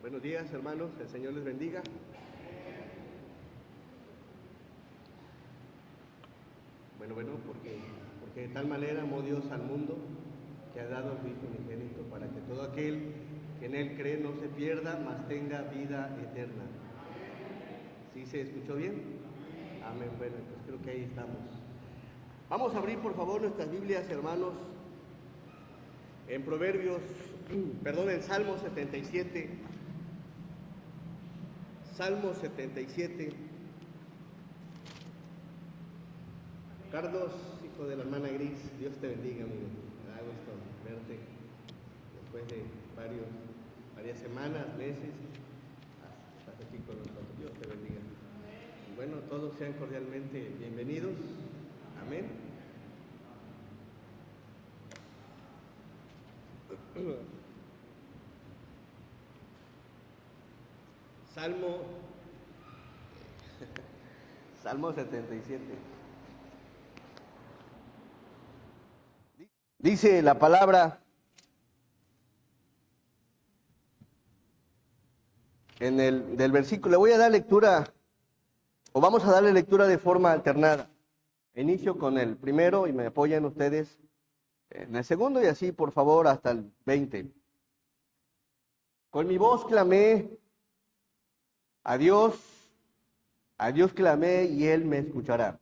Buenos días, hermanos, el Señor les bendiga. Bueno, porque de tal manera amó Dios al mundo que ha dado a su Hijo unigénito para que todo aquel que en Él cree no se pierda, mas tenga vida eterna. ¿Sí se escuchó bien? Amén. Bueno, pues creo que ahí estamos. Vamos a abrir por favor nuestras Biblias, hermanos, en en Salmo 77. Salmo 77. Carlos, hijo de la hermana Gris, Dios te bendiga, amigo. Me da gusto verte después de varias semanas, meses. Estás aquí con nosotros. Dios te bendiga. Y bueno, todos sean cordialmente bienvenidos. Amén. Salmo 77. Dice la palabra del versículo. Le voy a dar lectura, o vamos a darle lectura de forma alternada. Inicio con el primero y me apoyan ustedes en el segundo y así, por favor, hasta el 20. Con mi voz clamé a Dios clamé y Él me escuchará.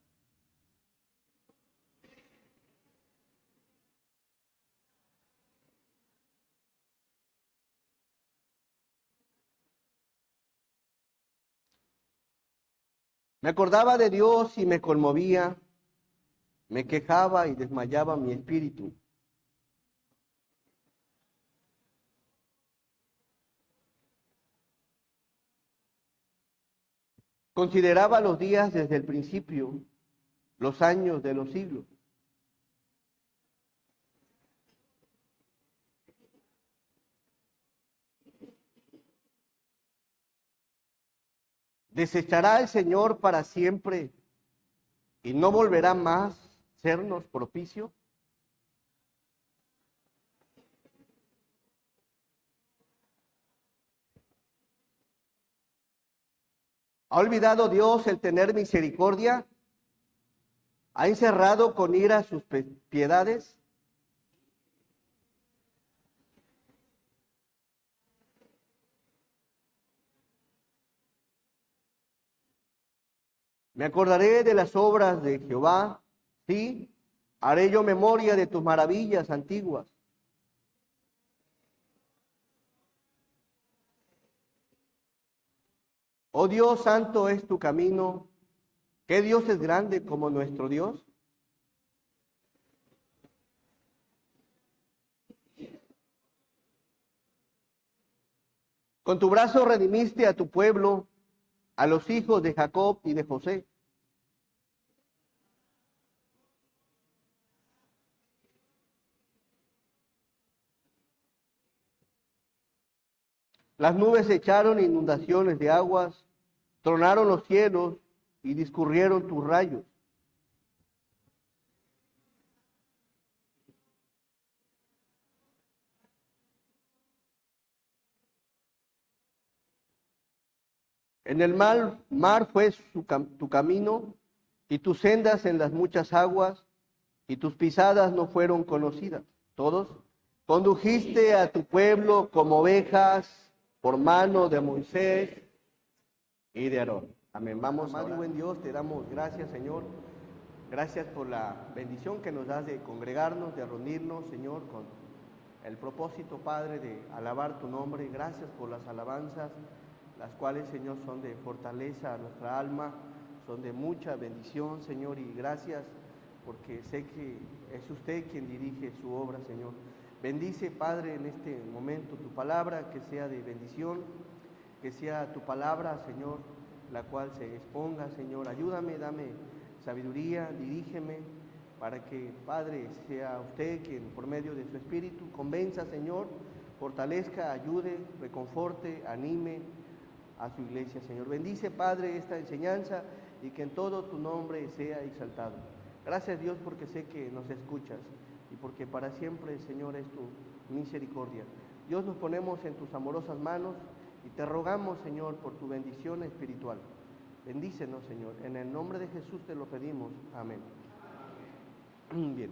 Me acordaba de Dios y me conmovía, me quejaba y desmayaba mi espíritu. Consideraba los días desde el principio, los años de los siglos. ¿Desechará el Señor para siempre y no volverá más sernos propicio? ¿Ha olvidado Dios el tener misericordia? ¿Ha encerrado con ira sus piedades? Me acordaré de las obras de Jehová, sí, haré yo memoria de tus maravillas antiguas. Oh Dios, santo es tu camino. ¿Qué Dios es grande como nuestro Dios? Con tu brazo redimiste a tu pueblo, a los hijos de Jacob y de José. Las nubes echaron inundaciones de aguas, tronaron los cielos y discurrieron tus rayos. En el mar fue tu camino y tus sendas en las muchas aguas y tus pisadas no fueron conocidas. Todos condujiste a tu pueblo como ovejas por mano de Moisés y de Aarón. Amén. Vamos, amado y buen Dios, te damos gracias, Señor. Gracias por la bendición que nos das de congregarnos, de reunirnos, Señor, con el propósito, Padre, de alabar tu nombre. Gracias por las alabanzas, las cuales, Señor, son de fortaleza a nuestra alma, son de mucha bendición, Señor, y gracias porque sé que es usted quien dirige su obra, Señor. Bendice, Padre, en este momento tu palabra, que sea de bendición, que sea tu palabra, Señor, la cual se exponga, Señor. Ayúdame, dame sabiduría, dirígeme, para que, Padre, sea usted quien por medio de su Espíritu convenza, Señor, fortalezca, ayude, reconforte, anime a su iglesia, Señor. Bendice, Padre, esta enseñanza y que en todo tu nombre sea exaltado. Gracias, Dios, porque sé que nos escuchas y porque para siempre, Señor, es tu misericordia. Dios, nos ponemos en tus amorosas manos y te rogamos, Señor, por tu bendición espiritual. Bendícenos, Señor. En el nombre de Jesús te lo pedimos. Amén. Bien.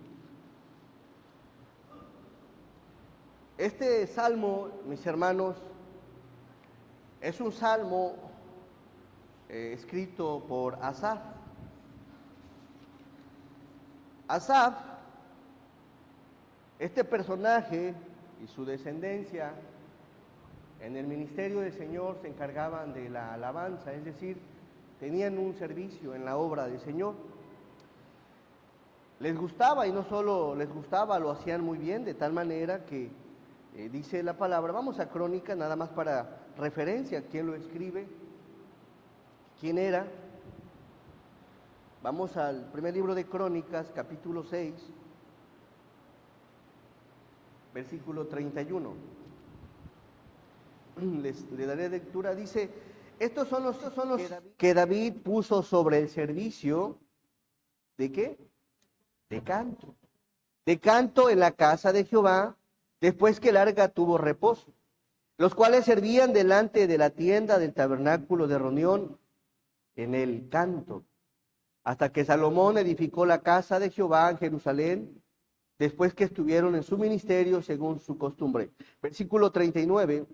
Este salmo, mis hermanos, es un salmo escrito por Asaf. Asaf, este personaje y su descendencia en el ministerio del Señor se encargaban de la alabanza, es decir, tenían un servicio en la obra del Señor. Les gustaba, y no solo les gustaba, lo hacían muy bien, de tal manera que dice la palabra. Vamos a Crónicas, nada más para referencia, quién lo escribe, quién era. Vamos al primer libro de Crónicas, capítulo 6, versículo 31. Le daré lectura. Dice, estos son los que David puso sobre el servicio, ¿de qué? De canto. De canto en la casa de Jehová, después que el arca tuvo reposo, los cuales servían delante de la tienda del tabernáculo de reunión en el canto, hasta que Salomón edificó la casa de Jehová en Jerusalén, después que estuvieron en su ministerio según su costumbre. Versículo 39.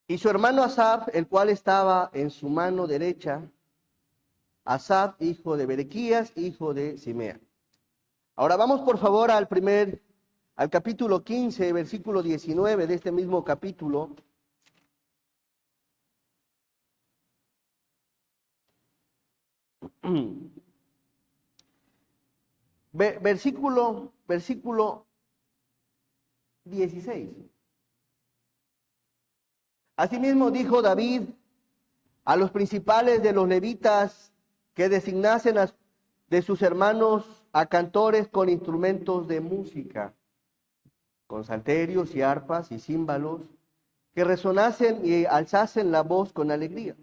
Y su hermano Asaf, el cual estaba en su mano derecha, Asaf, hijo de Berequías, hijo de Simea. Ahora vamos por favor al capítulo 15, versículo 19 de este mismo capítulo. Versículo 16. Asimismo dijo David a los principales de los levitas que designasen de sus hermanos a cantores con instrumentos de música, con salterios y arpas y címbalos, que resonasen y alzasen la voz con alegría.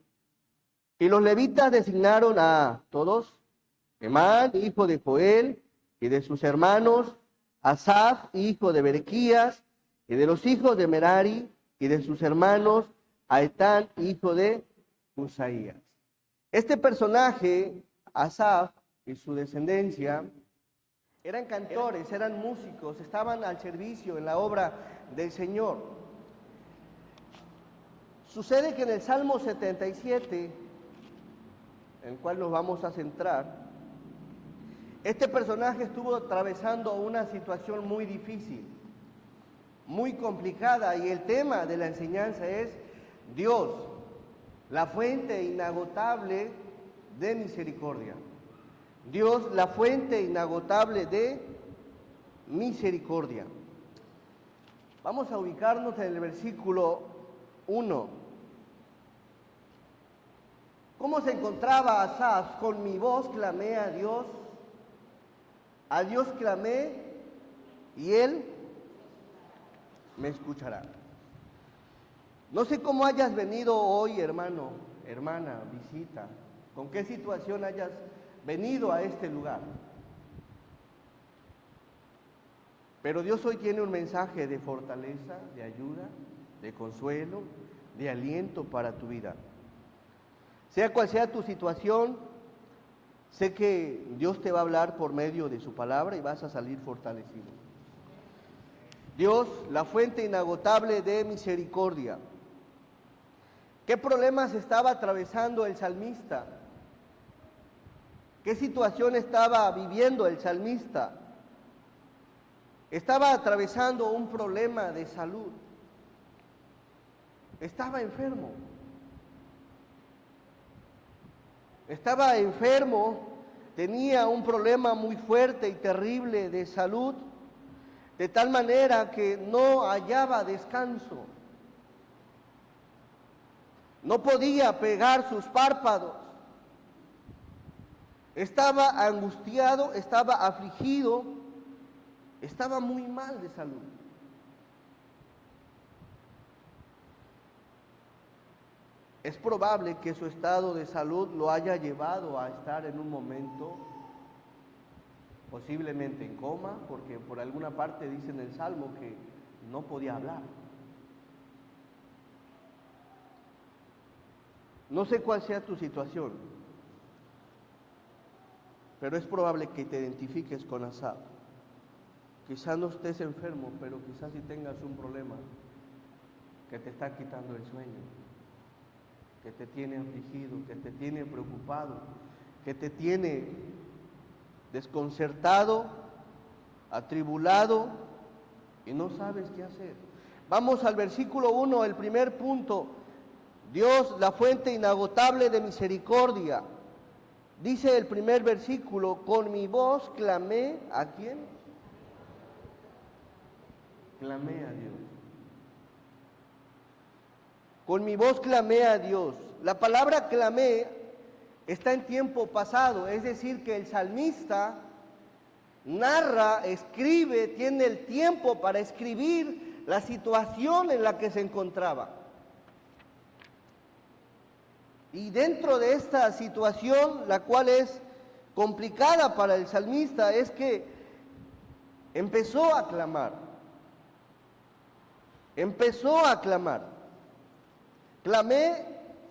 Y los levitas designaron a todos, Emán, hijo de Joel, y de sus hermanos, Asaf, hijo de Berequías, y de los hijos de Merari, y de sus hermanos, Aetán, hijo de Usaías. Este personaje, Asaf, y su descendencia, eran cantores, eran músicos, estaban al servicio en la obra del Señor. Sucede que en el Salmo 77, en el cual nos vamos a centrar, este personaje estuvo atravesando una situación muy difícil, muy complicada, y el tema de la enseñanza es Dios, la fuente inagotable de misericordia. Dios, la fuente inagotable de misericordia. Vamos a ubicarnos en el versículo 1. ¿Cómo se encontraba Asaf? Con mi voz clamé a Dios clamé y Él me escuchará. No sé cómo hayas venido hoy, hermano, hermana, visita, con qué situación hayas venido a este lugar. Pero Dios hoy tiene un mensaje de fortaleza, de ayuda, de consuelo, de aliento para tu vida. Sea cual sea tu situación, sé que Dios te va a hablar por medio de su palabra y vas a salir fortalecido. Dios, la fuente inagotable de misericordia. ¿Qué problemas estaba atravesando el salmista? ¿Qué situación estaba viviendo el salmista? Estaba atravesando un problema de salud. Estaba enfermo. Estaba enfermo, tenía un problema muy fuerte y terrible de salud, de tal manera que no hallaba descanso. No podía pegar sus párpados. Estaba angustiado, estaba afligido, estaba muy mal de salud. Es probable que su estado de salud lo haya llevado a estar en un momento posiblemente en coma, porque por alguna parte dice en el Salmo que no podía hablar. No sé cuál sea tu situación, pero es probable que te identifiques con Asaf. Quizás no estés enfermo, pero quizás sí tengas un problema que te está quitando el sueño, que te tiene afligido, que te tiene preocupado, que te tiene desconcertado, atribulado y no sabes qué hacer. Vamos al versículo 1, el primer punto. Dios, la fuente inagotable de misericordia. Dice el primer versículo, con mi voz clamé, ¿a quién? Clamé a Dios. Con mi voz clamé a Dios. La palabra clamé está en tiempo pasado, es decir, que el salmista narra, escribe, tiene el tiempo para escribir la situación en la que se encontraba. Y dentro de esta situación, la cual es complicada para el salmista, es que empezó a clamar. Empezó a clamar. Clamé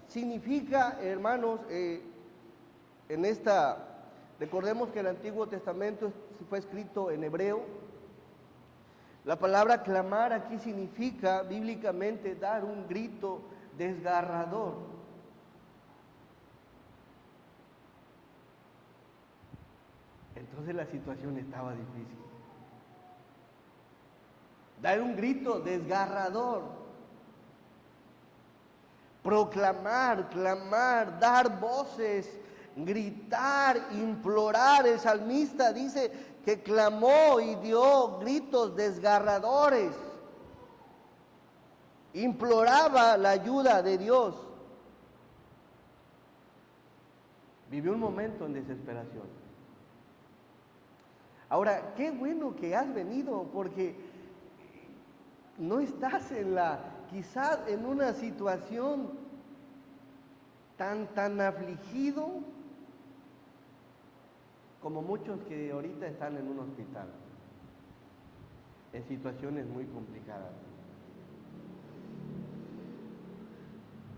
significa, hermanos, recordemos que el Antiguo Testamento fue escrito en hebreo. La palabra clamar aquí significa bíblicamente dar un grito desgarrador. Entonces la situación estaba difícil. Dar un grito desgarrador. Proclamar, clamar, dar voces, gritar, implorar. El salmista dice que clamó y dio gritos desgarradores. Imploraba la ayuda de Dios. Vivió un momento en desesperación. Ahora, qué bueno que has venido, porque no estás quizás en una situación tan afligido como muchos que ahorita están en un hospital, en situaciones muy complicadas.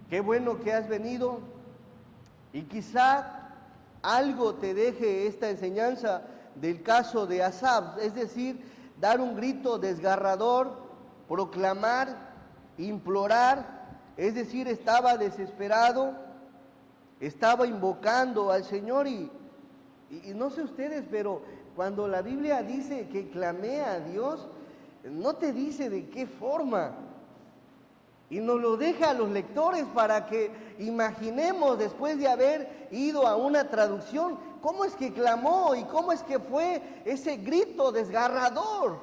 Qué bueno que has venido y quizá algo te deje esta enseñanza del caso de Asaf, es decir, dar un grito desgarrador, proclamar, implorar, es decir, estaba desesperado, estaba invocando al Señor y no sé ustedes, pero cuando la Biblia dice que clamé a Dios, no te dice de qué forma. Y nos lo deja a los lectores para que imaginemos, después de haber ido a una traducción, cómo es que clamó y cómo es que fue ese grito desgarrador.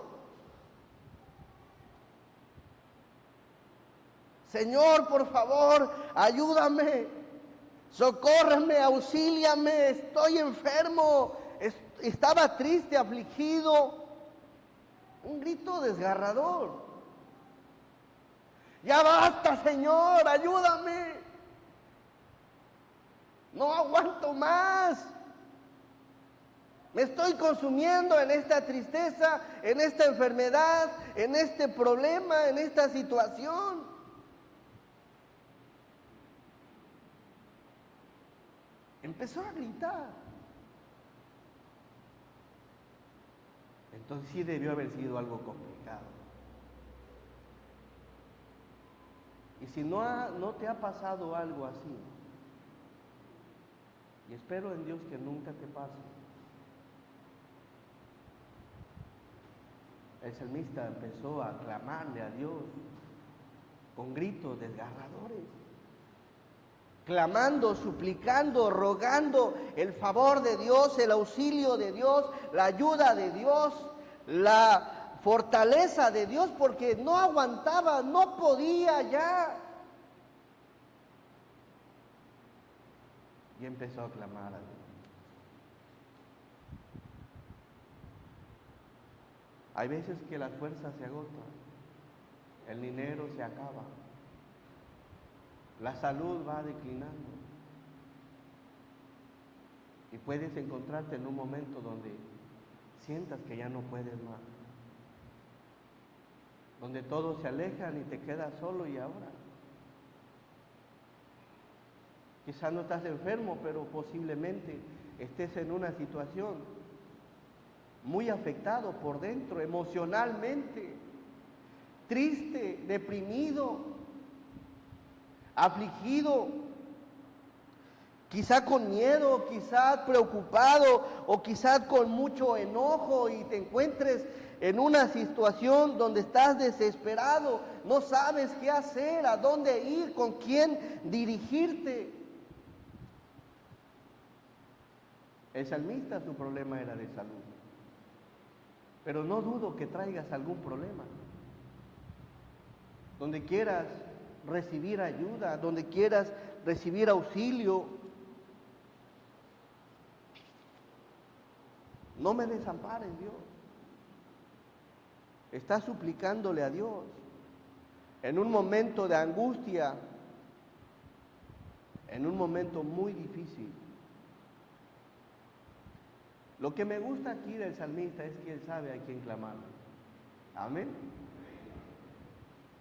Señor, por favor, ayúdame, socórreme, auxíliame, estoy enfermo, estaba triste, afligido. Un grito desgarrador. Ya basta, Señor, ayúdame. No aguanto más. Me estoy consumiendo en esta tristeza, en esta enfermedad, en este problema, en esta situación. Empezó a gritar. Entonces sí debió haber sido algo complicado. Y si no te ha pasado algo así, y espero en Dios que nunca te pase, el salmista empezó a clamarle a Dios con gritos desgarradores, clamando, suplicando, rogando el favor de Dios, el auxilio de Dios, la ayuda de Dios, la fortaleza de Dios, porque no aguantaba, no podía ya. Y empezó a clamar a Dios. Hay veces que las fuerzas se agotan, el dinero se acaba, la salud va declinando y puedes encontrarte en un momento donde sientas que ya no puedes más. donde todos se alejan y te quedas solo y ahora. Quizás no estás enfermo, pero posiblemente estés en una situación muy afectado por dentro, emocionalmente, triste, deprimido, afligido, quizá con miedo, quizá preocupado o quizá con mucho enojo y te encuentres en una situación donde estás desesperado, no sabes qué hacer, a dónde ir, con quién dirigirte. El salmista, su problema era de salud, pero no dudo que traigas algún problema. Donde quieras recibir ayuda, donde quieras recibir auxilio, no me desampares, Dios. Estás suplicándole a Dios en un momento de angustia, en un momento muy difícil. Lo que me gusta aquí del salmista es que él sabe a quién clamar. Amén.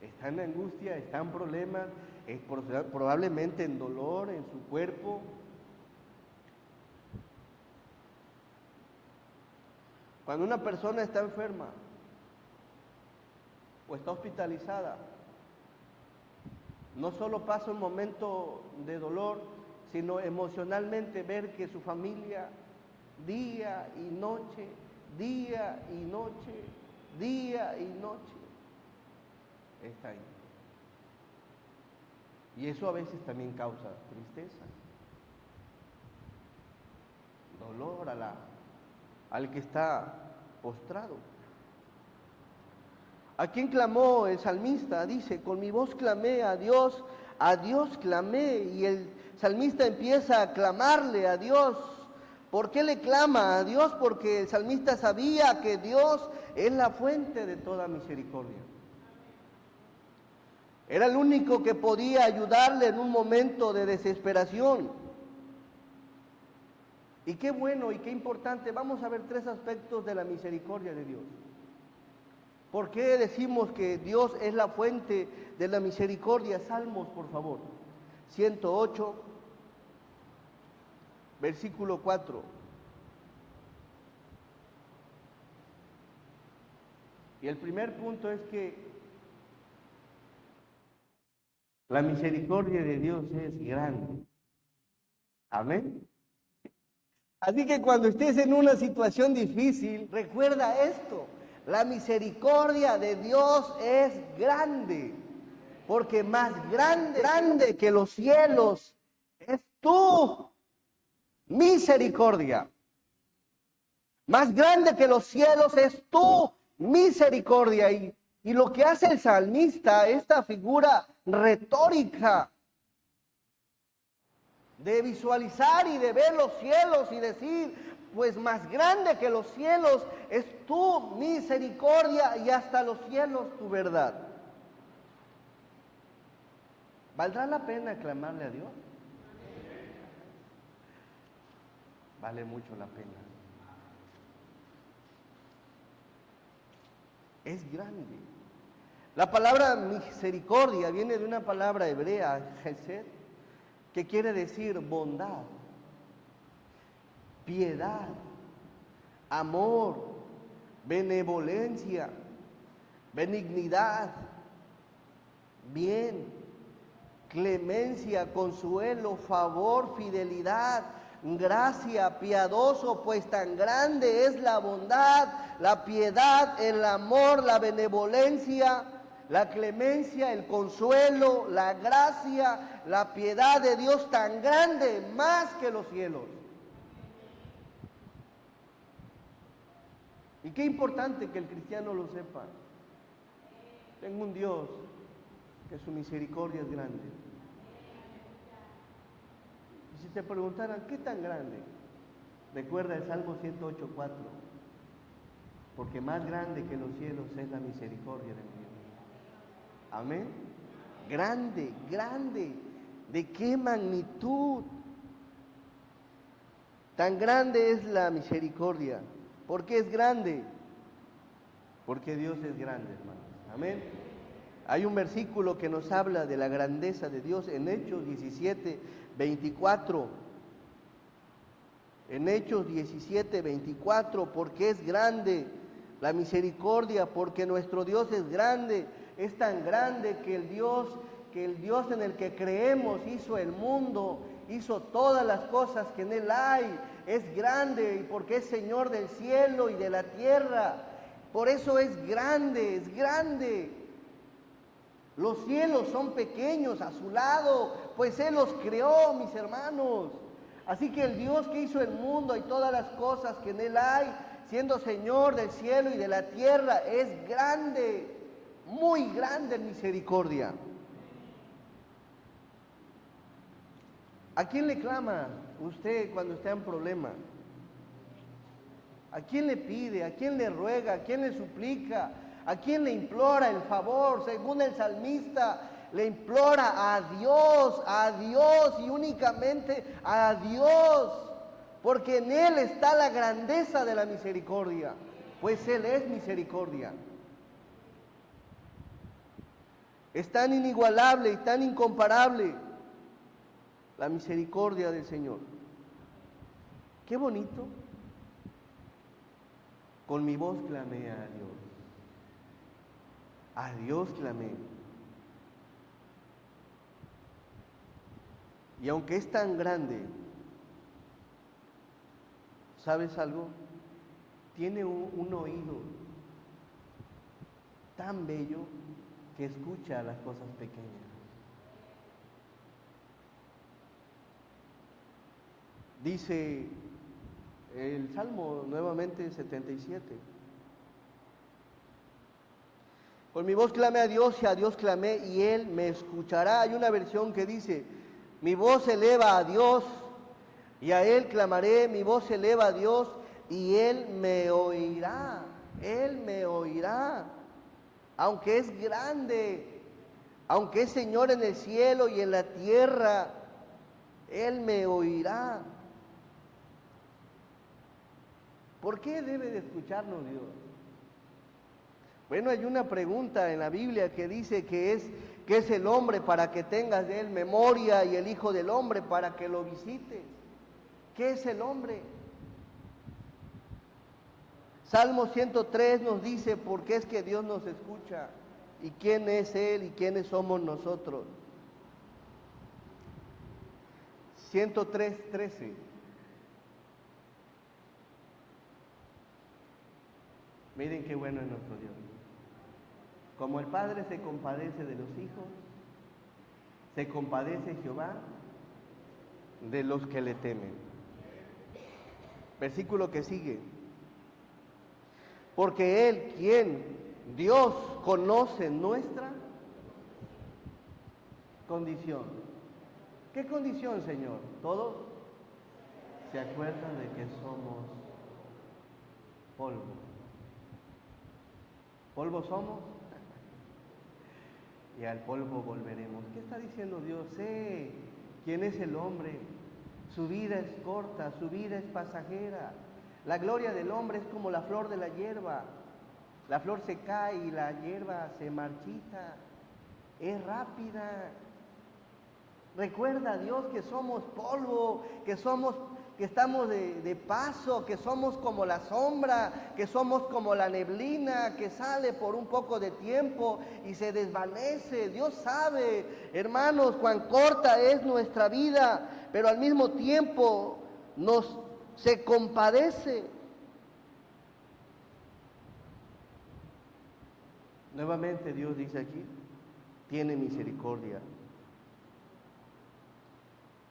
Está en angustia, está en problemas, probablemente en dolor en su cuerpo. Cuando una persona está enferma o está hospitalizada, no solo pasa un momento de dolor, sino emocionalmente ver que su familia día y noche, día y noche, día y noche está ahí. Y eso a veces también causa tristeza, dolor al que está postrado. ¿A quién clamó el salmista? Dice, con mi voz clamé a Dios clamé. Y el salmista empieza a clamarle a Dios. ¿Por qué le clama a Dios? Porque el salmista sabía que Dios es la fuente de toda misericordia. Era el único que podía ayudarle en un momento de desesperación. Y qué bueno y qué importante. Vamos a ver 3 aspectos de la misericordia de Dios. ¿Por qué decimos que Dios es la fuente de la misericordia? Salmos, por favor. 108, versículo 4. Y el primer punto es que la misericordia de Dios es grande. Amén. Así que cuando estés en una situación difícil, recuerda esto. La misericordia de Dios es grande, porque más grande que los cielos es tu misericordia. Más grande que los cielos es tu misericordia. Y lo que hace el salmista, esta figura retórica de visualizar y de ver los cielos y decir, pues más grande que los cielos es tu misericordia y hasta los cielos tu verdad. ¿Valdrá la pena clamarle a Dios? Vale mucho la pena. Es grande. La palabra misericordia viene de una palabra hebrea, hesed, que quiere decir bondad, piedad, amor, benevolencia, benignidad, bien, clemencia, consuelo, favor, fidelidad, gracia, piadoso, pues tan grande es la bondad, la piedad, el amor, la benevolencia, la clemencia, el consuelo, la gracia, la piedad de Dios tan grande, más que los cielos. Y qué importante que el cristiano lo sepa. Tengo un Dios que su misericordia es grande. Y si te preguntaran, ¿qué tan grande? Recuerda el Salmo 108:4. Porque más grande que los cielos es la misericordia de Dios. Amén. Grande, grande. ¿De qué magnitud? Tan grande es la misericordia. ¿Por qué es grande? Porque Dios es grande, hermanos. Amén. Hay un versículo que nos habla de la grandeza de Dios en Hechos 17, 24. En Hechos 17, 24, porque es grande la misericordia, porque nuestro Dios es grande, es tan grande que el Dios en el que creemos hizo el mundo, hizo todas las cosas que en él hay, es grande y porque es Señor del cielo y de la tierra, por eso es grande, es grande. Los cielos son pequeños a su lado, pues Él los creó, mis hermanos. Así que el Dios que hizo el mundo y todas las cosas que en Él hay, siendo Señor del cielo y de la tierra, es grande, muy grande en misericordia. ¿A quién le clama usted cuando está en problema? ¿A quién le pide? ¿A quién le ruega? ¿A quién le suplica? ¿A quién le implora el favor? Según el salmista, le implora a Dios y únicamente a Dios, porque en Él está la grandeza de la misericordia, pues Él es misericordia. Es tan inigualable y tan incomparable la misericordia del Señor. Qué bonito. Con mi voz clamé a Dios. A Dios clamé. Y aunque es tan grande, ¿sabes algo? Tiene un oído tan bello que escucha las cosas pequeñas. Dice el Salmo nuevamente 77. Con mi voz clamé a Dios y a Dios clamé y Él me escuchará. Hay una versión que dice, mi voz se eleva a Dios y a Él clamaré, mi voz se eleva a Dios y Él me oirá. Él me oirá. Aunque es grande, aunque es Señor en el cielo y en la tierra, Él me oirá. ¿Por qué debe de escucharnos Dios? Bueno, hay una pregunta en la Biblia que dice que es el hombre para que tengas de él memoria y el Hijo del Hombre para que lo visites. ¿Qué es el hombre? Salmo 103 nos dice por qué es que Dios nos escucha y quién es Él y quiénes somos nosotros. 103, 13. Miren qué bueno es nuestro Dios. Como el Padre se compadece de los hijos, se compadece Jehová de los que le temen. Versículo que sigue. Porque Él, Dios, conoce nuestra condición. ¿Qué condición, Señor? Todos se acuerdan de que somos polvo. ¿Polvo somos? Y al polvo volveremos. ¿Qué está diciendo Dios? Sé quién es el hombre. Su vida es corta, su vida es pasajera. La gloria del hombre es como la flor de la hierba. La flor se cae y la hierba se marchita. Es rápida. Recuerda, Dios, que somos polvo, que estamos de paso, que somos como la sombra, que somos como la neblina que sale por un poco de tiempo y se desvanece. Dios sabe, hermanos, cuán corta es nuestra vida, pero al mismo tiempo se compadece. Nuevamente Dios dice aquí, tiene misericordia.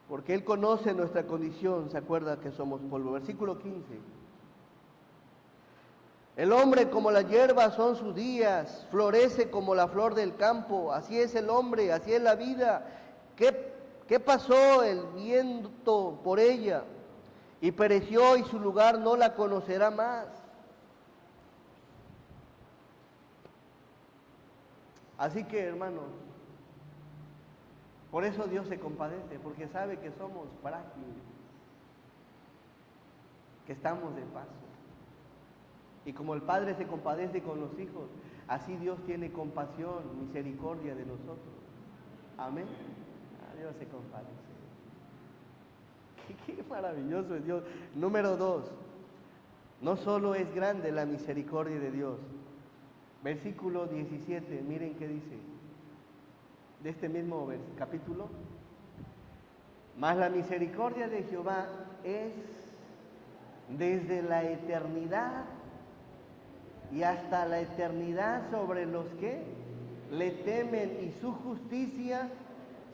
Porque Él conoce nuestra condición, se acuerda que somos polvo. Versículo 15. El hombre como la hierba son sus días, florece como la flor del campo. Así es el hombre, así es la vida. ¿Qué pasó el viento por ella? Y pereció y su lugar no la conocerá más. Así que, hermanos, por eso Dios se compadece, porque sabe que somos frágiles, que estamos de paso. Y como el Padre se compadece con los hijos, Así Dios tiene compasión, misericordia de nosotros. Amén. Dios se compadece. Qué maravilloso es Dios. Número 2. No solo es grande la misericordia de Dios. Versículo 17, miren qué dice. De este mismo capítulo. Mas la misericordia de Jehová es desde la eternidad y hasta la eternidad sobre los que le temen, y su justicia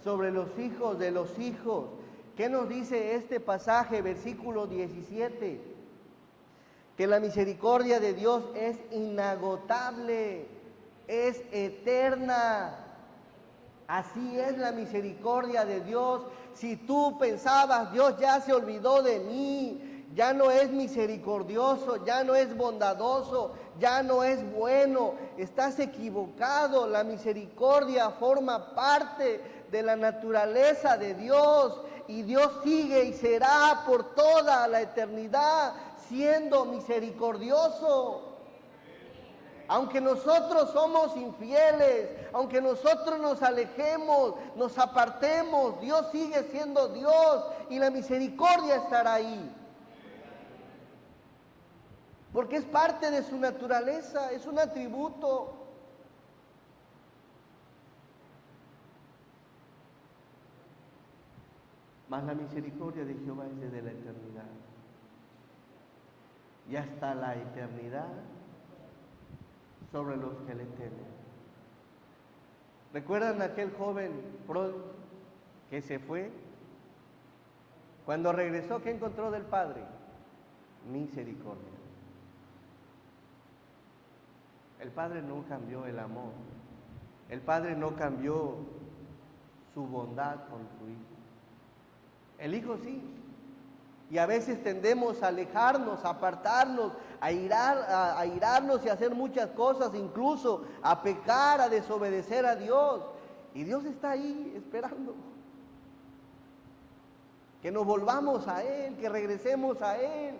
sobre los hijos de los hijos. ¿Qué nos dice este pasaje, versículo 17? Que la misericordia de Dios es inagotable, es eterna. Así es la misericordia de Dios. Si tú pensabas, Dios ya se olvidó de mí, ya no es misericordioso, ya no es bondadoso, ya no es bueno, estás equivocado. La misericordia forma parte de la naturaleza de Dios, y Dios sigue y será por toda la eternidad siendo misericordioso. Aunque nosotros somos infieles, aunque nosotros nos alejemos, nos apartemos, Dios sigue siendo Dios y la misericordia estará ahí. Porque es parte de su naturaleza, es un atributo. Mas la misericordia de Jehová es desde la eternidad y hasta la eternidad sobre los que le temen. ¿Recuerdan aquel joven pródigo que se fue? Cuando regresó, ¿qué encontró del Padre? Misericordia. El Padre no cambió el amor. El Padre no cambió su bondad con su Hijo. El Hijo sí. Y a veces tendemos a alejarnos, a apartarnos, a airarnos y a hacer muchas cosas, incluso a pecar, a desobedecer a Dios. Y Dios está ahí esperando que nos volvamos a Él, que regresemos a Él,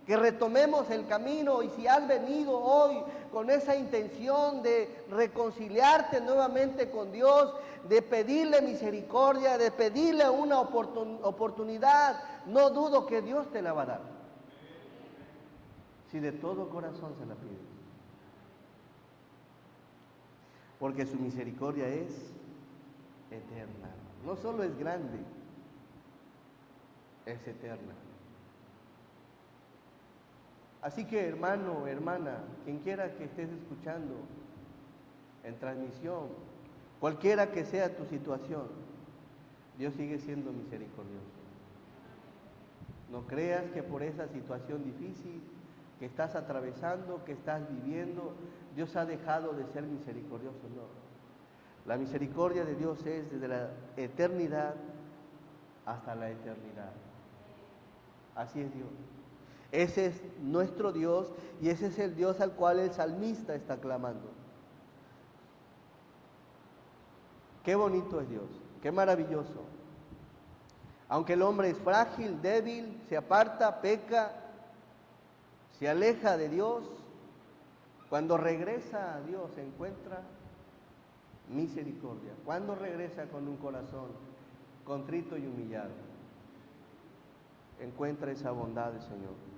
que retomemos el camino. Y si has venido hoy con esa intención de reconciliarte nuevamente con Dios, de pedirle misericordia, de pedirle una oportunidad, no dudo que Dios te la va a dar, si de todo corazón se la pides. Porque su misericordia es eterna. No solo es grande, es eterna. Así que, hermano, hermana, quien quiera que estés escuchando en transmisión, cualquiera que sea tu situación, Dios sigue siendo misericordioso. No creas que por esa situación difícil que estás atravesando, que estás viviendo, Dios ha dejado de ser misericordioso. No. La misericordia de Dios es desde la eternidad hasta la eternidad. Así es Dios. Ese es nuestro Dios y ese es el Dios al cual el salmista está clamando. Qué bonito es Dios, qué maravilloso. Aunque el hombre es frágil, débil, se aparta, peca, se aleja de Dios, cuando regresa a Dios encuentra misericordia. Cuando regresa con un corazón contrito y humillado, encuentra esa bondad del Señor.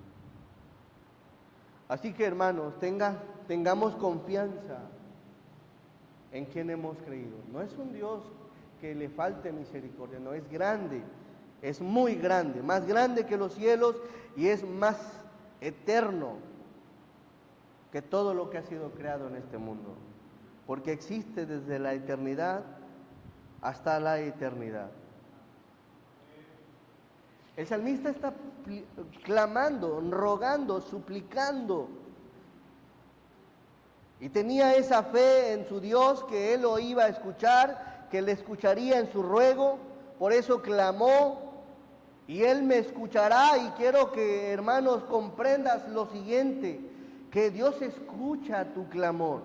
Así que, hermanos, tengamos confianza en quien hemos creído. No es un Dios que le falte misericordia, no, es grande, es muy grande, más grande que los cielos y es más eterno que todo lo que ha sido creado en este mundo, porque existe desde la eternidad hasta la eternidad. El salmista está clamando, rogando, suplicando. Y tenía esa fe en su Dios que él lo iba a escuchar, que le escucharía en su ruego. Por eso clamó y él me escuchará. Y quiero que, hermanos, comprendas lo siguiente, que Dios escucha tu clamor.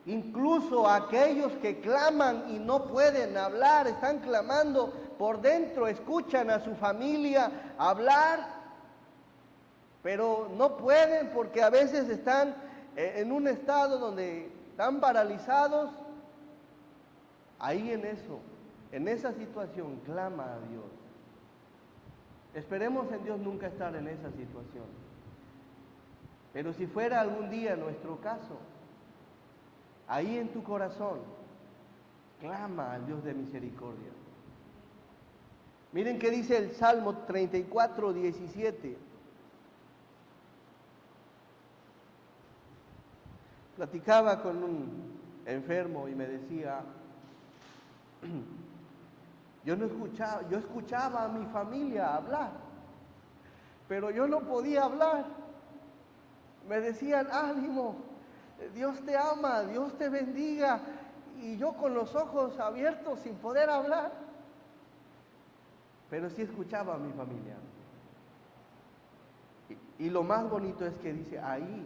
Incluso aquellos que claman y no pueden hablar, están clamando por dentro, escuchan a su familia hablar, pero no pueden porque a veces están en un estado donde están paralizados, ahí en esa situación, clama a Dios. Esperemos en Dios nunca estar en esa situación. Pero si fuera algún día nuestro caso, ahí en tu corazón, clama al Dios de misericordia. Miren qué dice el Salmo 34, 17. Platicaba con un enfermo y me decía, yo escuchaba a mi familia hablar, pero yo no podía hablar. Me decían, ánimo, Dios te ama, Dios te bendiga, y yo con los ojos abiertos sin poder hablar, pero sí escuchaba a mi familia. Y lo más bonito es que dice, ahí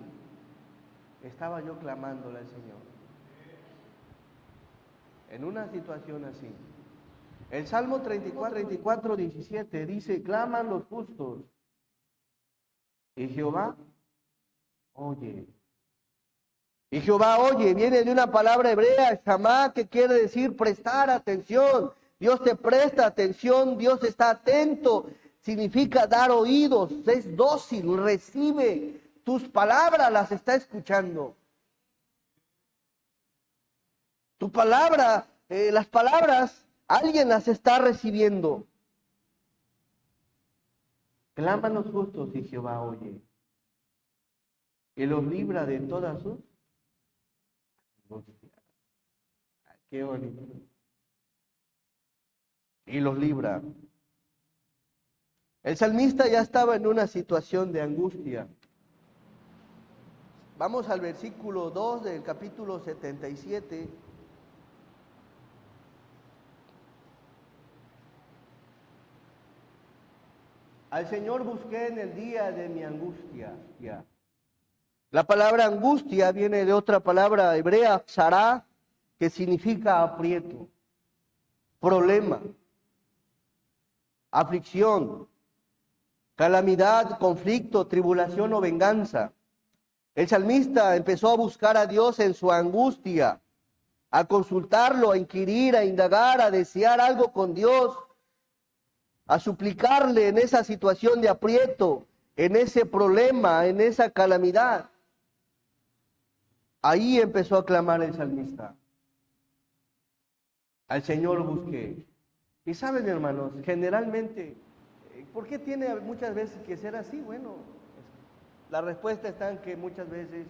estaba yo clamándole al Señor, en una situación así. El Salmo 34, 17 dice, claman los justos, y Jehová oye. Y Jehová oye, viene de una palabra hebrea, shamá, que quiere decir prestar atención. Dios te presta atención, Dios está atento, significa dar oídos, es dócil, recibe tus palabras, las está escuchando. Tu palabra, las palabras, alguien las está recibiendo. Claman los justos y Jehová oye, y los libra de todas sus angustias. Qué bonito. Y los libra. El salmista ya estaba en una situación de angustia. Vamos al versículo 2 del capítulo 77. Al Señor busqué en el día de mi angustia. Ya. La palabra angustia viene de otra palabra hebrea, sará, que significa aprieto, problema, aflicción, calamidad, conflicto, tribulación o venganza. El salmista empezó a buscar a Dios en su angustia, a consultarlo, a inquirir, a indagar, a desear algo con Dios, a suplicarle en esa situación de aprieto, en ese problema, en esa calamidad. Ahí empezó a clamar el salmista. Al Señor busqué. Y saben, hermanos, generalmente, ¿por qué tiene muchas veces que ser así? Bueno, la respuesta está en que muchas veces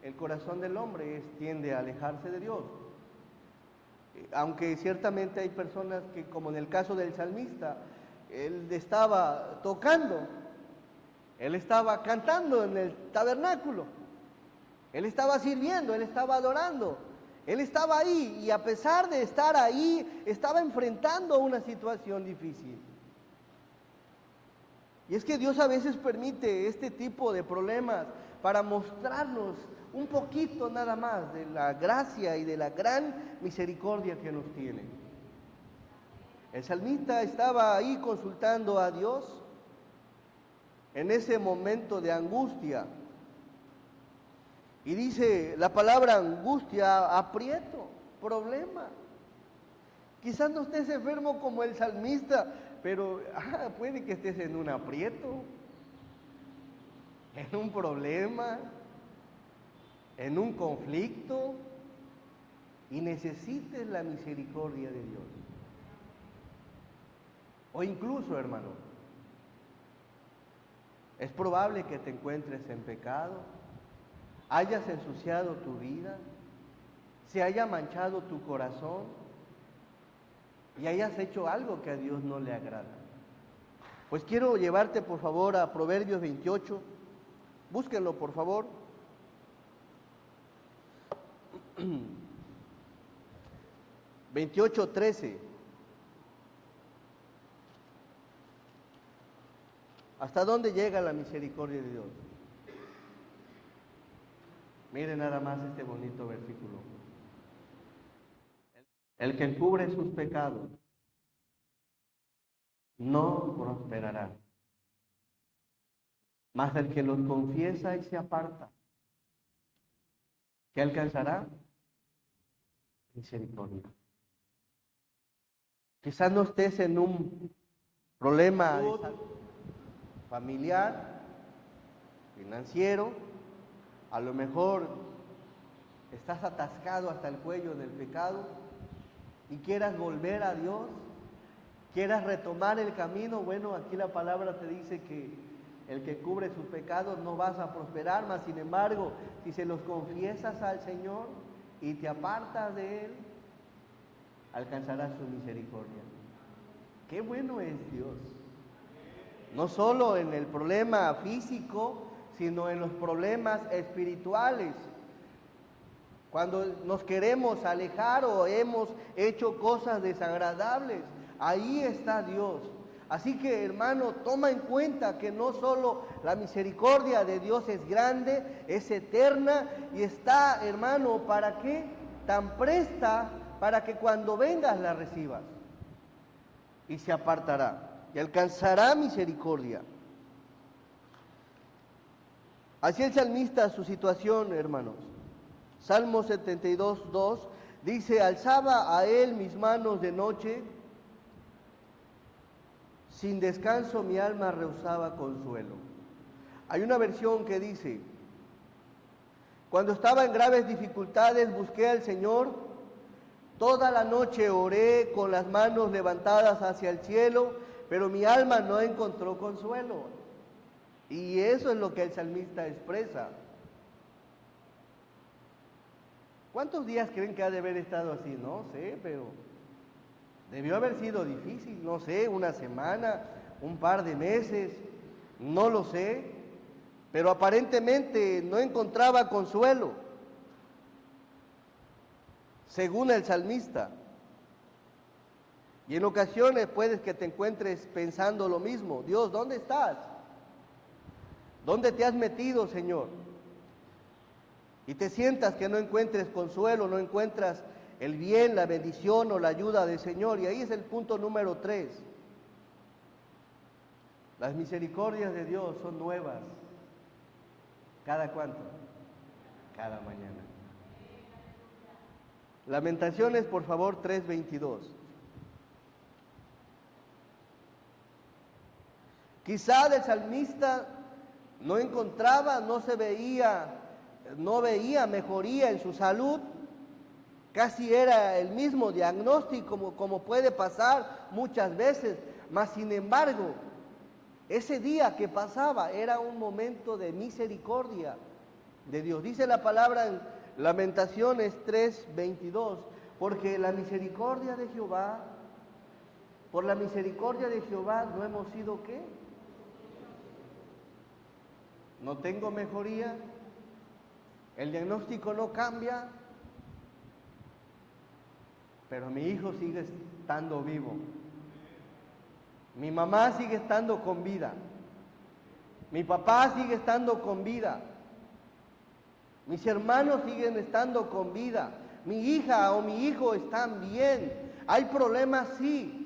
el corazón del hombre tiende a alejarse de Dios. Aunque ciertamente hay personas que, como en el caso del salmista, él estaba tocando, él estaba cantando en el tabernáculo, él estaba sirviendo, él estaba adorando, él estaba ahí y a pesar de estar ahí, estaba enfrentando una situación difícil. Y es que Dios a veces permite este tipo de problemas para mostrarnos un poquito nada más de la gracia y de la gran misericordia que nos tiene. El salmista estaba ahí consultando a Dios en ese momento de angustia. Y dice la palabra angustia, aprieto, problema. Quizás no estés enfermo como el salmista, pero puede que estés en un aprieto, en un problema, en un conflicto y necesites la misericordia de Dios. O incluso, hermano, es probable que te encuentres en pecado, hayas ensuciado tu vida, se haya manchado tu corazón y hayas hecho algo que a Dios no le agrada. Pues quiero llevarte por favor a Proverbios 28, búsquenlo por favor. 28:13. ¿Hasta dónde llega la misericordia de Dios? Miren nada más este bonito versículo. El que encubre sus pecados no prosperará, mas el que los confiesa y se aparta ¿Qué alcanzará? Misericordia. Quizás no estés en un problema de salud familiar, financiero, a lo mejor estás atascado hasta el cuello del pecado y quieras volver a Dios, quieras retomar el camino. Bueno, aquí la palabra te dice que el que cubre sus pecados no vas a prosperar, mas sin embargo, si se los confiesas al Señor y te apartas de Él, alcanzarás su misericordia. Qué bueno es Dios. No solo en el problema físico, sino en los problemas espirituales. Cuando nos queremos alejar o hemos hecho cosas desagradables, ahí está Dios. Así que, hermano, toma en cuenta que no solo la misericordia de Dios es grande, es eterna y está, hermano, ¿para qué? Tan presta para que cuando vengas la recibas. Y se apartará y alcanzará misericordia. Así el salmista su situación, hermanos. Salmo 72, 2 dice: alzaba a él mis manos de noche, sin descanso mi alma rehusaba consuelo. Hay una versión que dice: cuando estaba en graves dificultades busqué al Señor, toda la noche oré con las manos levantadas hacia el cielo, pero mi alma no encontró consuelo. Y eso es lo que el salmista expresa. ¿Cuántos días creen que ha de haber estado así? No sé, pero debió haber sido difícil, no sé, una semana, un par de meses, no lo sé, pero aparentemente no encontraba consuelo, según el salmista. Y en ocasiones puedes que te encuentres pensando lo mismo: Dios, ¿dónde estás? ¿Dónde te has metido, Señor? Y te sientas que no encuentres consuelo, no encuentras el bien, la bendición o la ayuda del Señor. Y ahí es el punto número 3. Las misericordias de Dios son nuevas. ¿Cada cuánto? Cada mañana. Lamentaciones, por favor, 3:22. Quizá el salmista no encontraba, no veía mejoría en su salud. Casi era el mismo diagnóstico como puede pasar muchas veces, mas sin embargo, ese día que pasaba era un momento de misericordia de Dios. Dice la palabra en Lamentaciones 3:22, porque la misericordia de Jehová, por la misericordia de Jehová no hemos sido ¿qué? No tengo mejoría, el diagnóstico no cambia, pero mi hijo sigue estando vivo. Mi mamá sigue estando con vida. Mi papá sigue estando con vida. Mis hermanos siguen estando con vida. Mi hija o mi hijo están bien. Hay problemas, sí.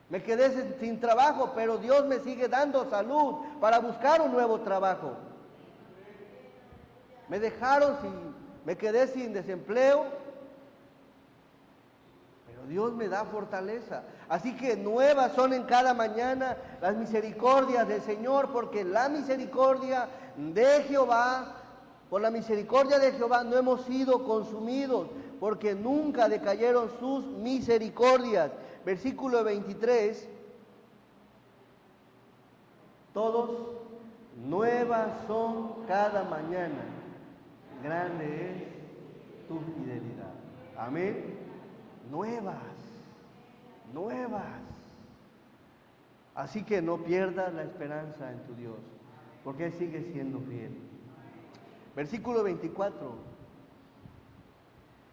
Me quedé sin trabajo, pero Dios me sigue dando salud para buscar un nuevo trabajo. Me dejaron me quedé sin desempleo, pero Dios me da fortaleza. Así que nuevas son en cada mañana las misericordias del Señor, porque la misericordia de Jehová, por la misericordia de Jehová no hemos sido consumidos, porque nunca decayeron sus misericordias. Versículo 23, todos nuevas son cada mañana, grande es tu fidelidad. Amén. Nuevas. Así que no pierdas la esperanza en tu Dios, porque Él sigue siendo fiel. Versículo 24.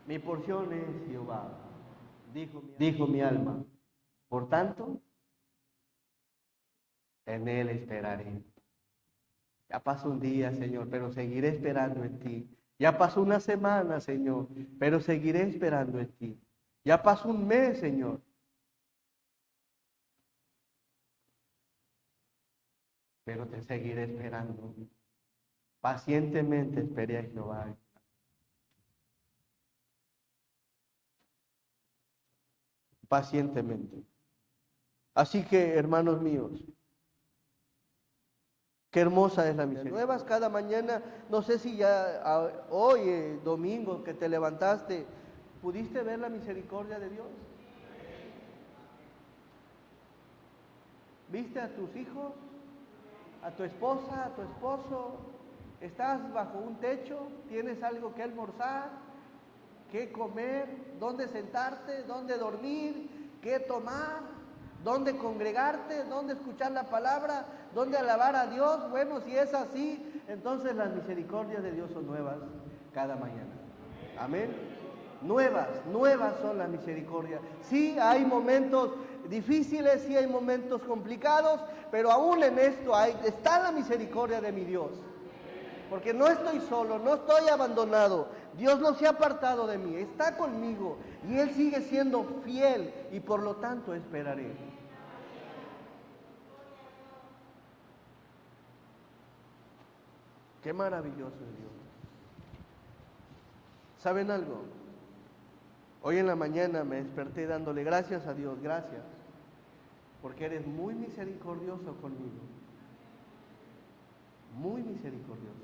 Mi porción es Jehová, dijo mi alma. Por tanto, en Él esperaré. Ya pasó un día, Señor, pero seguiré esperando en ti. Ya pasó una semana, Señor, pero seguiré esperando en ti. Ya pasó un mes, Señor. Pero te seguiré esperando. Pacientemente esperé a Jehová. pacientemente. Así que, hermanos míos, qué hermosa es la misericordia. Nuevas cada mañana. No sé si ya hoy, domingo, que te levantaste, ¿pudiste ver la misericordia de Dios? ¿Viste a tus hijos, a tu esposa, a tu esposo? ¿Estás bajo un techo? ¿Tienes algo que almorzar? ¿Qué comer? ¿Dónde sentarte? ¿Dónde dormir? ¿Qué tomar? ¿Dónde congregarte? ¿Dónde escuchar la palabra? ¿Dónde alabar a Dios? Bueno, si es así, entonces las misericordias de Dios son nuevas cada mañana. Amén. Nuevas son las misericordias. Sí, hay momentos difíciles, sí hay momentos complicados, pero aún en esto está la misericordia de mi Dios. Porque no estoy solo, no estoy abandonado. Dios no se ha apartado de mí, está conmigo y Él sigue siendo fiel y por lo tanto esperaré. Qué maravilloso es Dios. ¿Saben algo? Hoy en la mañana me desperté dándole gracias a Dios, gracias, porque eres muy misericordioso conmigo, muy misericordioso.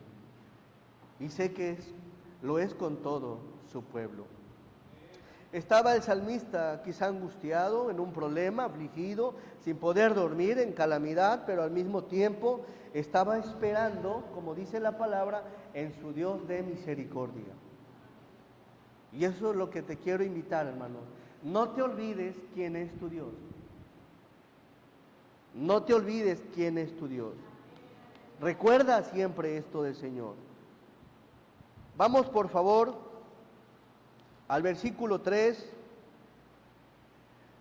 Y sé que lo es con todo su pueblo. Estaba el salmista quizá angustiado, en un problema, afligido, sin poder dormir, en calamidad, pero al mismo tiempo estaba esperando, como dice la palabra, en su Dios de misericordia. Y eso es lo que te quiero invitar, hermano. No te olvides quién es tu Dios. No te olvides quién es tu Dios. Recuerda siempre esto del Señor. Vamos, por favor, al versículo 3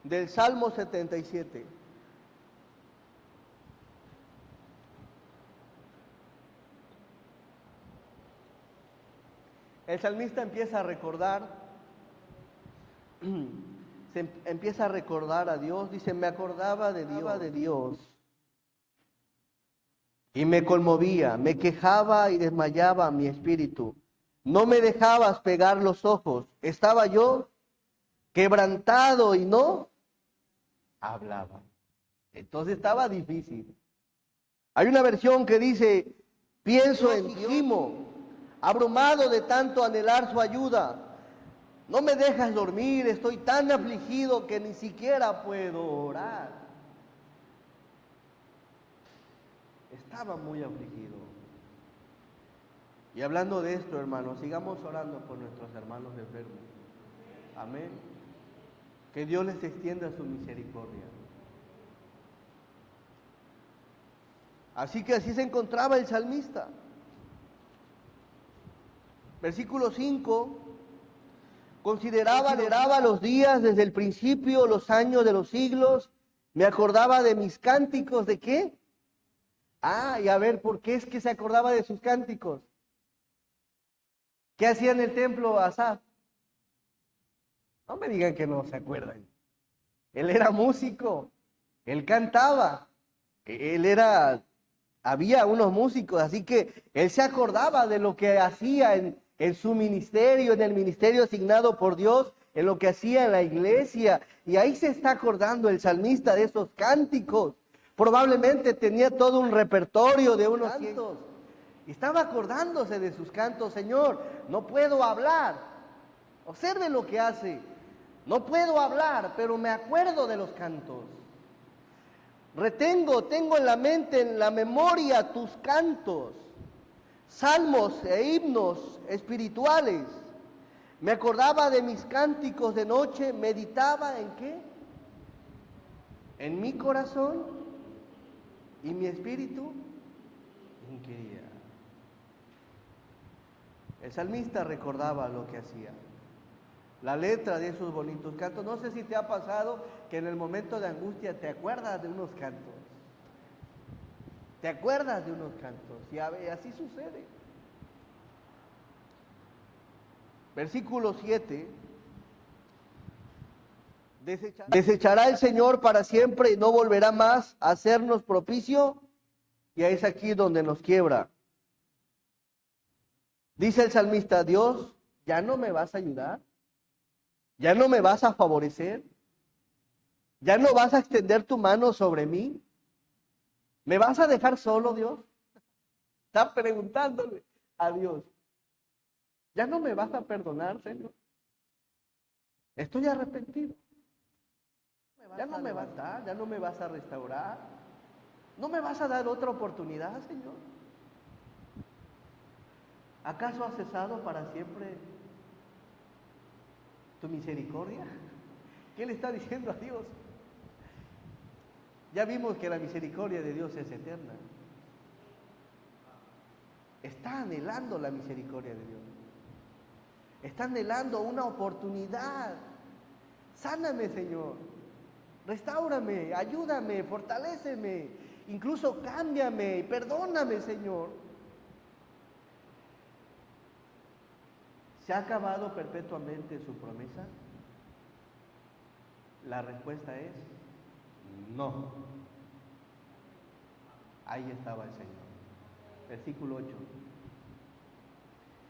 del Salmo 77. El salmista empieza a recordar, empieza a recordar a Dios, dice, me acordaba de Dios y me conmovía, me quejaba y desmayaba mi espíritu. No me dejabas pegar los ojos, estaba yo quebrantado y no hablaba. Entonces estaba difícil. Hay una versión que dice, pienso en Gimo, abrumado de tanto anhelar su ayuda. No me dejas dormir, estoy tan afligido que ni siquiera puedo orar. Estaba muy afligido. Y hablando de esto, hermanos, sigamos orando por nuestros hermanos enfermos. Amén. Que Dios les extienda su misericordia. Así que así se encontraba el salmista. Versículo 5, consideraba los días desde el principio, los años de los siglos, me acordaba de mis cánticos, ¿de qué? Y a ver, ¿por qué es que se acordaba de sus cánticos? ¿Qué hacía en el templo Asaf? No me digan que no se acuerdan. Él era músico, él cantaba, había unos músicos, así que él se acordaba de lo que hacía en su ministerio, en el ministerio asignado por Dios, en lo que hacía en la iglesia. Y ahí se está acordando el salmista de esos cánticos. Probablemente tenía todo un repertorio de unos cantos. Y estaba acordándose de sus cantos. Señor, no puedo hablar. Observe lo que hace. No puedo hablar, pero me acuerdo de los cantos. Tengo en la mente, en la memoria, tus cantos, salmos e himnos espirituales. Me acordaba de mis cánticos de noche, meditaba en ¿qué? En mi corazón y mi espíritu inquiría. El salmista recordaba lo que hacía. La letra de esos bonitos cantos. No sé si te ha pasado que en el momento de angustia te acuerdas de unos cantos. Te acuerdas de unos cantos. Y así sucede. Versículo 7. Desechará el Señor para siempre y no volverá más a hacernos propicio. Y es aquí donde nos quiebra. Dice el salmista, Dios, ¿ya no me vas a ayudar? ¿Ya no me vas a favorecer? ¿Ya no vas a extender tu mano sobre mí? ¿Me vas a dejar solo, Dios? Está preguntándole a Dios. ¿Ya no me vas a perdonar, Señor? Estoy arrepentido. Ya no me vas a dar, ya no me vas a restaurar. ¿No me vas a dar otra oportunidad, Señor? ¿Acaso has cesado para siempre tu misericordia? ¿Qué le está diciendo a Dios? Ya vimos que la misericordia de Dios es eterna. Está anhelando la misericordia de Dios. Está anhelando una oportunidad. Sáname, Señor. Restáurame, ayúdame, fortaléceme. Incluso cámbiame, perdóname, Señor. ¿Se ha acabado perpetuamente su promesa? La respuesta es no. Ahí estaba el Señor. Versículo 8.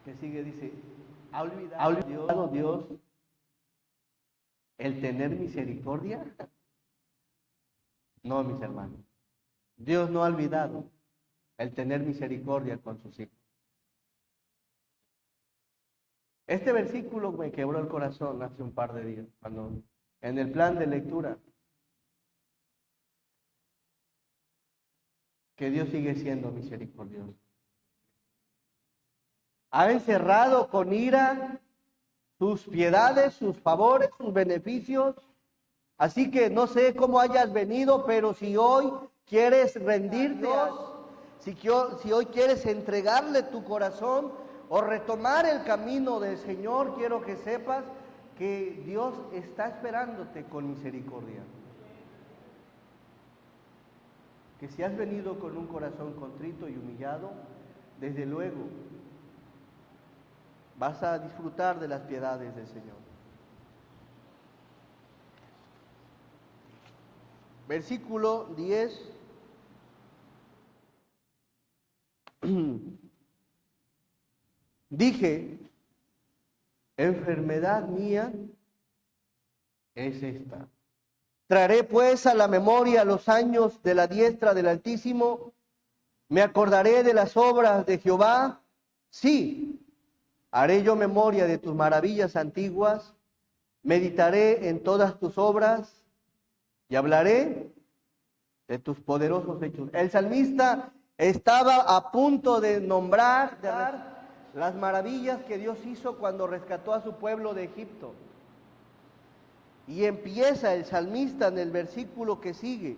Que sigue, dice, ¿ha olvidado Dios el tener misericordia? No, mis hermanos. Dios no ha olvidado el tener misericordia con sus hijos. Este versículo me quebró el corazón hace un par de días, cuando en el plan de lectura, que Dios sigue siendo misericordioso. Ha encerrado con ira sus piedades, sus favores, sus beneficios. Así que no sé cómo hayas venido, pero si hoy quieres rendirte a Dios, si hoy quieres entregarle tu corazón o retomar el camino del Señor, quiero que sepas que Dios está esperándote con misericordia. Que si has venido con un corazón contrito y humillado, desde luego vas a disfrutar de las piedades del Señor. Versículo 10. Dije, enfermedad mía es esta. Traeré pues a la memoria los años de la diestra del Altísimo, me acordaré de las obras de Jehová. Sí, haré yo memoria de tus maravillas antiguas, meditaré en todas tus obras y hablaré de tus poderosos hechos. El salmista estaba a punto de nombrar las maravillas que Dios hizo cuando rescató a su pueblo de Egipto. Y empieza el salmista en el versículo que sigue.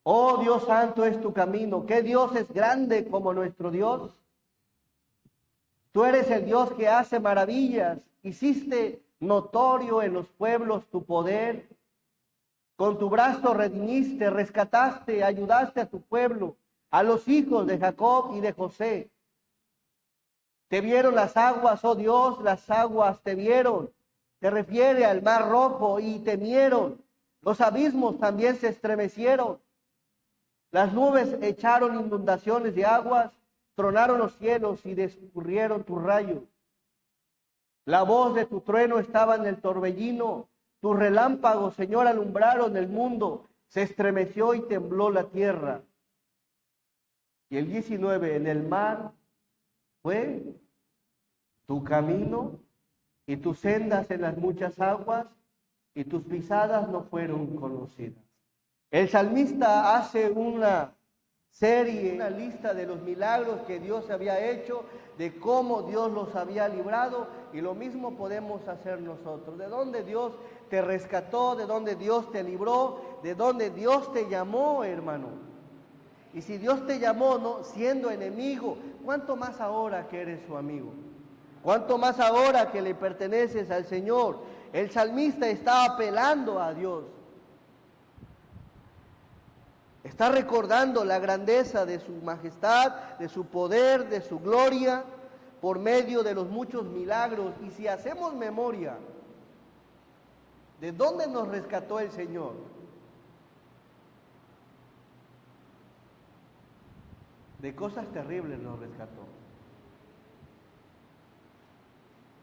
Oh Dios santo es tu camino. ¿Qué Dios es grande como nuestro Dios? Tú eres el Dios que hace maravillas. Hiciste notorio en los pueblos tu poder. Con tu brazo redimiste, rescataste, ayudaste a tu pueblo, a los hijos de Jacob y de José. Te vieron las aguas, oh Dios, las aguas te vieron. Se refiere al mar rojo y temieron. Los abismos también se estremecieron. Las nubes echaron inundaciones de aguas, tronaron los cielos y descurrieron tus rayos. La voz de tu trueno estaba en el torbellino. Tus relámpagos, Señor, alumbraron el mundo. Se estremeció y tembló la tierra. Y el 19, en el mar fue tu camino y tus sendas en las muchas aguas y tus pisadas no fueron conocidas. El salmista hace una serie, una lista de los milagros que Dios había hecho, de cómo Dios los había librado, y lo mismo podemos hacer nosotros. De dónde Dios te rescató, de dónde Dios te libró, de dónde Dios te llamó, hermano. Y si Dios te llamó, no siendo enemigo, ¿cuánto más ahora que eres su amigo? ¿Cuánto más ahora que le perteneces al Señor? El salmista está apelando a Dios. Está recordando la grandeza de su majestad, de su poder, de su gloria, por medio de los muchos milagros. Y si hacemos memoria, ¿de dónde nos rescató el Señor? De cosas terribles nos rescató.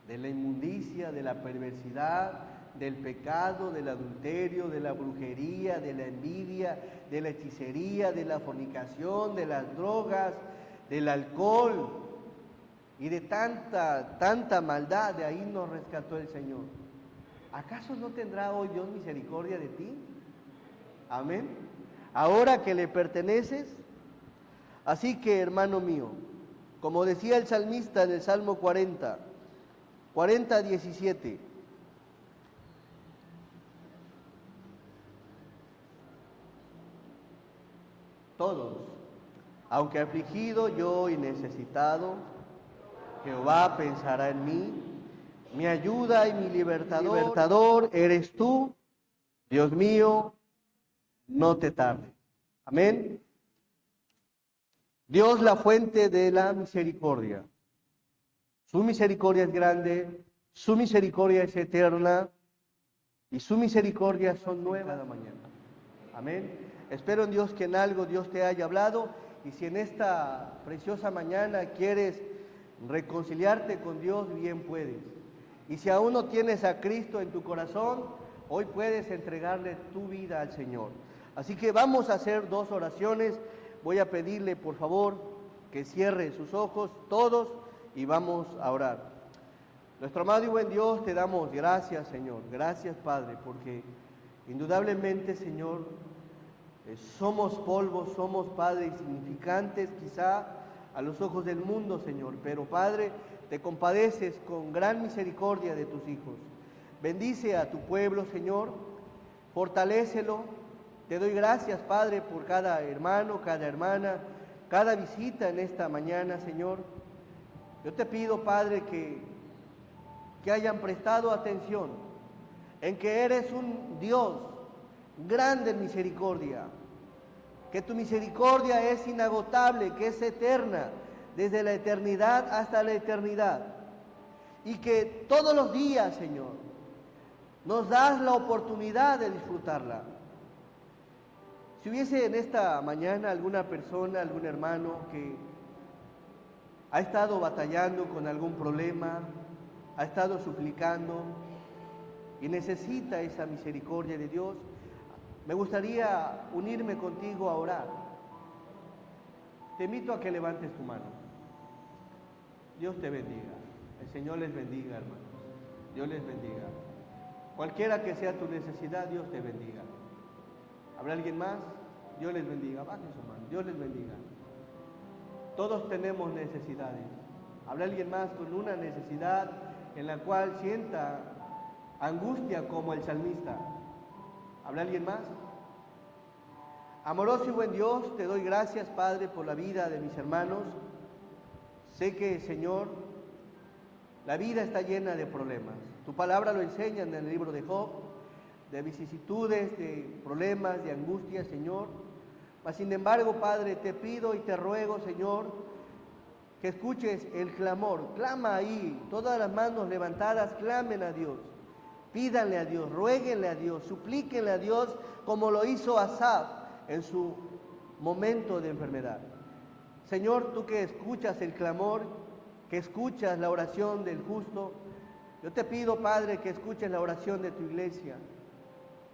De la inmundicia, de la perversidad, del pecado, del adulterio, de la brujería, de la envidia, de la hechicería, de la fornicación, de las drogas, del alcohol y de tanta maldad. De ahí nos rescató el Señor. ¿Acaso no tendrá hoy Dios misericordia de ti? Amén. Ahora que le perteneces. Así que, hermano mío, como decía el salmista en el Salmo 40:17, todos, aunque afligido yo y necesitado, Jehová pensará en mí, mi ayuda y mi libertador eres tú, Dios mío, no te tardes. Amén. Dios, la fuente de la misericordia. Su misericordia es grande, su misericordia es eterna y su misericordia son nuevas cada mañana. Amén. Espero en Dios que en algo Dios te haya hablado, y si en esta preciosa mañana quieres reconciliarte con Dios, bien puedes. Y si aún no tienes a Cristo en tu corazón, hoy puedes entregarle tu vida al Señor. Así que vamos a hacer 2 oraciones. Voy a pedirle, por favor, que cierre sus ojos todos y vamos a orar. Nuestro amado y buen Dios, te damos gracias, Señor. Gracias, Padre, porque indudablemente, Señor, somos polvo, somos, Padre, insignificantes quizá a los ojos del mundo, Señor, pero, Padre, te compadeces con gran misericordia de tus hijos. Bendice a tu pueblo, Señor, fortalécelo. Te doy gracias, Padre, por cada hermano, cada hermana, cada visita en esta mañana, Señor. Yo te pido, Padre, que hayan prestado atención en que eres un Dios grande en misericordia, que tu misericordia es inagotable, que es eterna, desde la eternidad hasta la eternidad, y que todos los días, Señor, nos das la oportunidad de disfrutarla. Si hubiese en esta mañana alguna persona, algún hermano que ha estado batallando con algún problema, ha estado suplicando y necesita esa misericordia de Dios, me gustaría unirme contigo a orar. Te invito a que levantes tu mano. Dios te bendiga. El Señor les bendiga, hermanos. Dios les bendiga. Cualquiera que sea tu necesidad, Dios te bendiga. ¿Habrá alguien más? Dios les bendiga. Bajen su mano. Dios les bendiga. Todos tenemos necesidades. ¿Habrá alguien más con una necesidad en la cual sienta angustia como el salmista? ¿Habrá alguien más? Amoroso y buen Dios, te doy gracias, Padre, por la vida de mis hermanos. Sé que, Señor, la vida está llena de problemas. Tu palabra lo enseña en el libro de Job, de vicisitudes, de problemas, de angustias, Señor. Mas, sin embargo, Padre, te pido y te ruego, Señor, que escuches el clamor. Clama ahí, todas las manos levantadas, clamen a Dios. Pídanle a Dios, ruéguenle a Dios, suplíquenle a Dios como lo hizo Asaf en su momento de enfermedad. Señor, tú que escuchas el clamor, que escuchas la oración del justo, yo te pido, Padre, que escuches la oración de tu iglesia,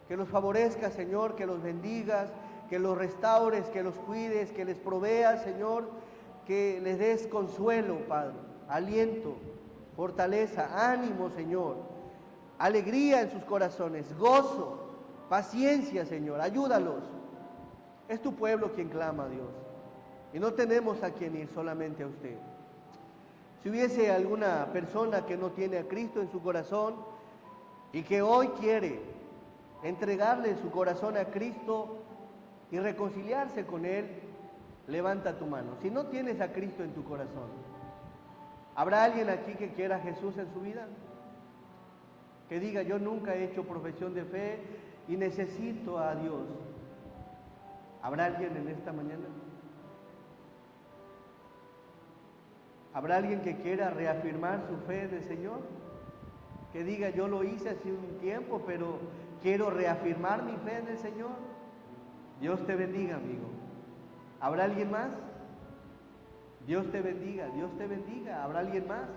que los favorezcas, Señor, que los bendigas, que los restaures, que los cuides, que les proveas, Señor, que les des consuelo, Padre, aliento, fortaleza, ánimo, Señor, alegría en sus corazones, gozo, paciencia, Señor, ayúdalos. Es tu pueblo quien clama a Dios y no tenemos a quien ir, solamente a usted. Si hubiese alguna persona que no tiene a Cristo en su corazón y que hoy quiere entregarle su corazón a Cristo y reconciliarse con Él, levanta tu mano. Si no tienes a Cristo en tu corazón, ¿habrá alguien aquí que quiera a Jesús en su vida? Que diga, yo nunca he hecho profesión de fe y necesito a Dios. ¿Habrá alguien en esta mañana? ¿Habrá alguien que quiera reafirmar su fe en el Señor? Que diga, yo lo hice hace un tiempo, pero quiero reafirmar mi fe en el Señor. Dios te bendiga, amigo. ¿Habrá alguien más? Dios te bendiga, Dios te bendiga. ¿Habrá alguien más?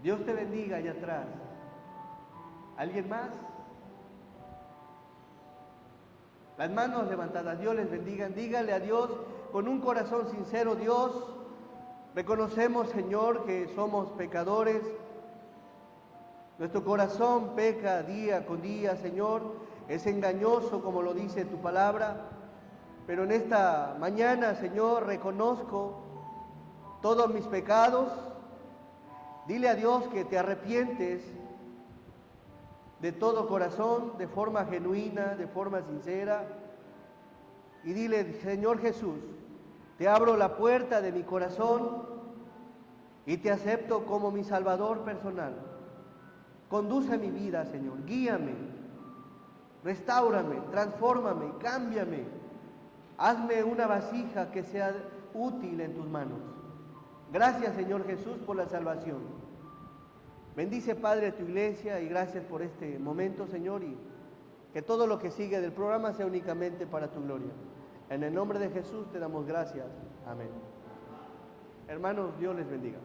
Dios te bendiga allá atrás. ¿Alguien más? Las manos levantadas, Dios les bendiga. Dígale a Dios con un corazón sincero: Dios, reconocemos, Señor, que somos pecadores. Nuestro corazón peca día con día, Señor. Es engañoso, como lo dice tu palabra. Pero en esta mañana, Señor, reconozco todos mis pecados. Dile a Dios que te arrepientes de todo corazón, de forma genuina, de forma sincera. Y dile: Señor Jesús, te abro la puerta de mi corazón y te acepto como mi Salvador personal. Conduce mi vida, Señor, guíame, restáurame, transfórmame, cámbiame. Hazme una vasija que sea útil en tus manos. Gracias, Señor Jesús, por la salvación. Bendice, Padre, tu iglesia, y gracias por este momento, Señor, y que todo lo que sigue del programa sea únicamente para tu gloria. En el nombre de Jesús te damos gracias. Amén. Hermanos, Dios les bendiga.